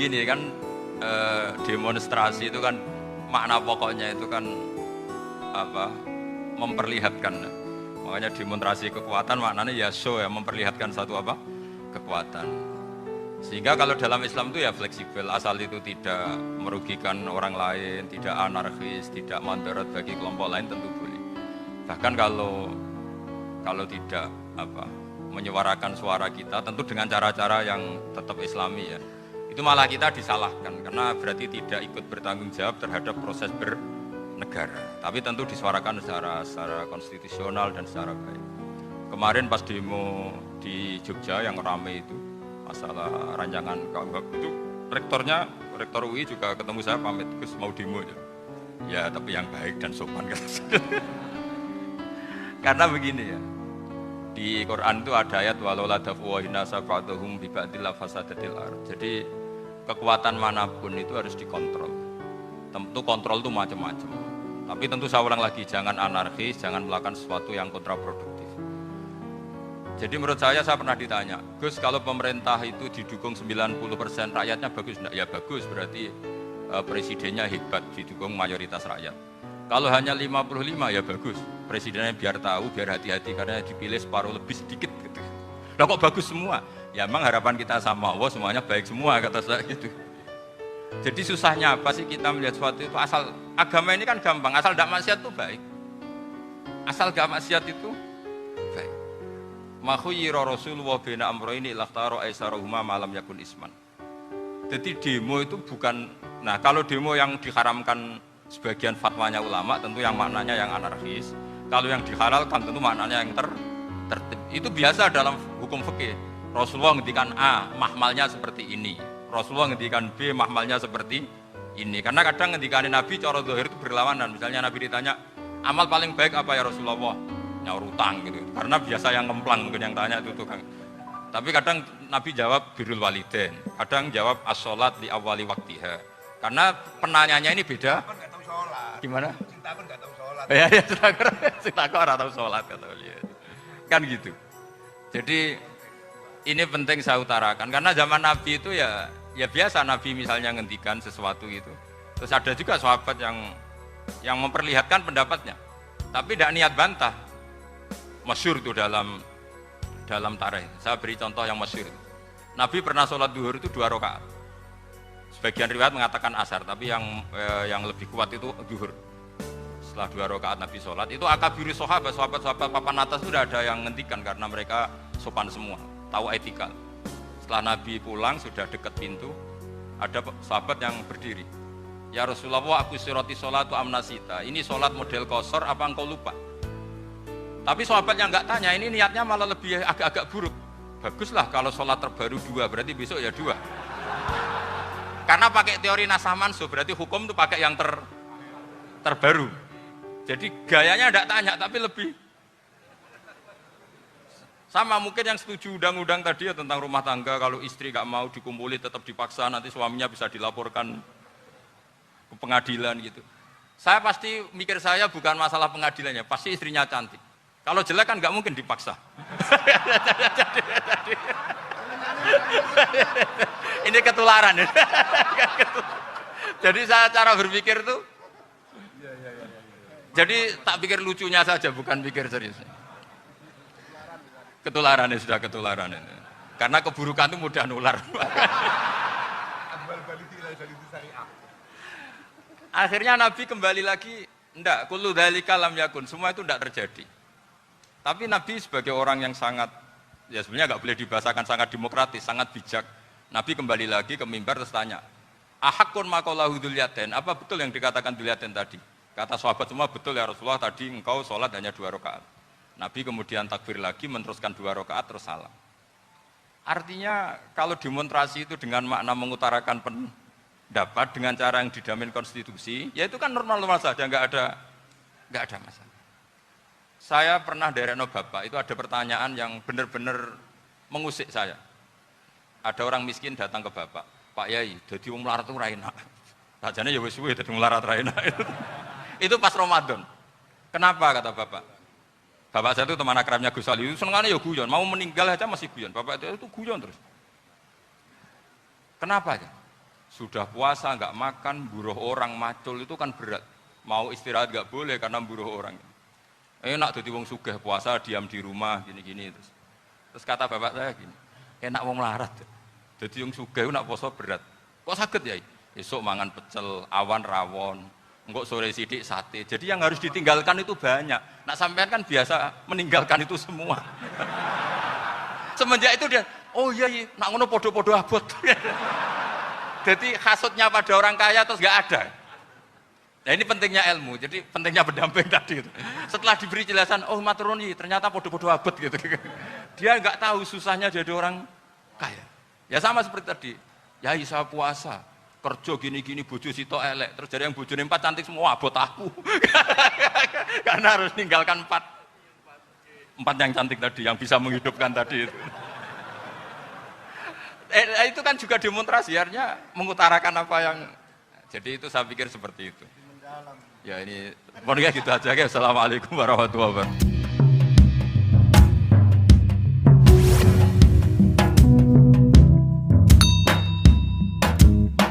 begini kan, demonstrasi itu kan makna pokoknya itu kan apa? Memperlihatkan. Makanya demonstrasi kekuatan maknanya ya show ya, memperlihatkan satu apa? Kekuatan. Sehingga kalau dalam Islam itu ya fleksibel, asal itu tidak merugikan orang lain, tidak anarkis, tidak mandorot bagi kelompok lain tentu boleh. Bahkan kalau tidak apa menyuarakan suara kita, tentu dengan cara-cara yang tetap Islami ya, itu malah kita disalahkan karena berarti tidak ikut bertanggung jawab terhadap proses bernegara. Tapi tentu disuarakan secara konstitusional dan secara baik. Kemarin pas demo di Jogja yang ramai itu masalah rancangan KUHP itu rektor UI juga ketemu saya pamit Gus mau demo ya tapi yang baik dan sopan karena begini ya, di Quran itu ada ayat walaula daf'uwahina sa'ba'dahum biba'dil fasadatil ard. Jadi kekuatan manapun itu harus dikontrol. Tentu kontrol itu macam-macam, tapi tentu saya ulang lagi, jangan anarkis, jangan melakukan sesuatu yang kontraproduktif. Jadi menurut saya pernah ditanya, Gus kalau pemerintah itu didukung 90% rakyatnya bagus enggak? Ya bagus, berarti presidennya hebat, didukung mayoritas rakyat. Kalau hanya 55 ya bagus, presidennya biar tahu, biar hati-hati karena dipilih separuh lebih sedikit gitu. Lah kok bagus semua? Ya emang harapan kita sama Allah semuanya baik semua kata saya gitu. Jadi susahnya apa sih kita melihat sesuatu itu asal agama ini kan gampang, asal tidak maksiat itu baik. Asal gak maksiat itu baik. Ma khuyyira Rasulullah baina amrayni lakhtara aisarahuma ma lam yakun isman. Jadi demo itu bukan, nah kalau demo yang diharamkan sebagian fatwanya ulama tentu yang maknanya yang anarkis. Kalau yang dihalalkan tentu maknanya yang tertib. Itu biasa dalam hukum fikih. Rasulullah ngendikan A, mahmalnya seperti ini. Rasulullah ngendikan B, mahmalnya seperti ini. Karena kadang ngendikanin Nabi cara zahir itu berlawanan. Misalnya Nabi ditanya, amal paling baik apa ya Rasulullah? Nyaur utang gitu. Karena biasa yang ngemplang mungkin yang tanya itu tukang. Tapi kadang Nabi jawab birrul walidain, kadang jawab as-sholat di awali waktiha. Karena penanyanya ini beda. Gimana? Cinta pun nggak tahu sholat. Ya, cinta kok ora tahu sholat kata beliau. Kan gitu. Jadi ini penting saya utarakan karena zaman Nabi itu ya biasa Nabi misalnya ngendikan sesuatu itu. Terus ada juga sahabat yang memperlihatkan pendapatnya, tapi tidak niat bantah. Masyhur itu dalam tarikh. Saya beri contoh yang masyhur. Nabi pernah sholat duhur itu 2 rakaat. Sebagian riwayat mengatakan asar, tapi yang lebih kuat itu duhur. Setelah 2 rakaat Nabi sholat, itu akabiri sahabat papan atas itu sudah ada yang ngendikan karena mereka sopan semua, tahu etika. Setelah Nabi pulang sudah dekat pintu, ada sahabat yang berdiri. Ya Rasulullah, aku siroti sholatu amnasita. Ini sholat model kosor, apa engkau lupa? Tapi sahabat yang nggak tanya, ini niatnya malah lebih agak-agak buruk. Baguslah kalau sholat terbaru 2, berarti besok ya 2. Karena pakai teori nasah mansuh, berarti hukum itu pakai yang terbaru. Jadi gayanya tidak tanya, tapi lebih sama mungkin yang setuju undang-undang tadi ya tentang rumah tangga, kalau istri nggak mau dikumpuli tetap dipaksa, nanti suaminya bisa dilaporkan ke pengadilan gitu. Saya pasti mikir saya bukan masalah pengadilannya, pasti istrinya cantik. Kalau jelek kan nggak mungkin dipaksa. Ini ketularan. Jadi saya cara berpikir tuh, jadi tak pikir lucunya saja, bukan pikir serius. Ketularan ya sudah ketularan ini. Karena keburukan itu mudah nular. Akhirnya Nabi kembali lagi, enggak, kullu dzalika lam yakun, semua itu enggak terjadi. Tapi Nabi sebagai orang yang sangat, ya sebenarnya nggak boleh dibahasakan sangat demokratis, sangat bijak. Nabi kembali lagi ke mimbar terus tanya, ahakun maqalahu dzulyaten, apa betul yang dikatakan dzulyaten tadi? Kata sahabat semua, betul ya Rasulullah, tadi engkau sholat hanya 2 rakaat. Nabi kemudian takbir lagi, meneruskan 2 rakaat terus salam. Artinya kalau demonstrasi itu dengan makna mengutarakan pendapat dengan cara yang dijamin konstitusi, ya itu kan normal-normal saja, nggak ada masalah. Saya pernah dereno bapak, itu ada pertanyaan yang benar-benar mengusik saya. Ada orang miskin datang ke bapak, Pak Yai, jadi wong melarat itu ra enak. Sajane ya wis suwe dadi melarat ra enak. Itu pas Ramadan. Kenapa kata bapak? Bapak saya itu teman akrabnya Gus Ali, itu senengannya ya guyon, mau meninggal aja masih guyon. Bapak itu guyon terus. Kenapa ya? Sudah puasa nggak makan, buruh orang macul itu kan berat. Mau istirahat nggak boleh karena buruh orang. Enak jadi wong sugih puasa diam di rumah gini-gini terus kata bapak saya gini, enak wong larat. Jadi wong sugih nak puasa berat. Kok sakit ya? Esok mangan pecel, awan rawon, engkau sore sidik sate. Jadi yang harus ditinggalkan itu banyak. Nak sampean kan biasa meninggalkan itu semua. Semenjak itu dia, oh iya, nak ngono podo-podo abot. Jadi hasutnya pada orang kaya terus nggak ada. Nah ini pentingnya ilmu, jadi pentingnya pendamping tadi itu. Setelah diberi jelasan, oh maturuni ternyata podo-podo abot gitu. Dia nggak tahu susahnya jadi orang kaya. Ya sama seperti tadi, ya saya puasa, kerja gini-gini, bojo sitok elek, terus jadi yang bojone 4 cantik semua abot aku. Karena harus ninggalkan 4 yang cantik tadi, yang bisa menghidupkan tadi itu. Itu kan juga demonstrasi, artinya mengutarakan apa yang, jadi itu saya pikir seperti itu. Ya ini, pokoknya gitu aja. Assalamualaikum warahmatullahi wabarakatuh.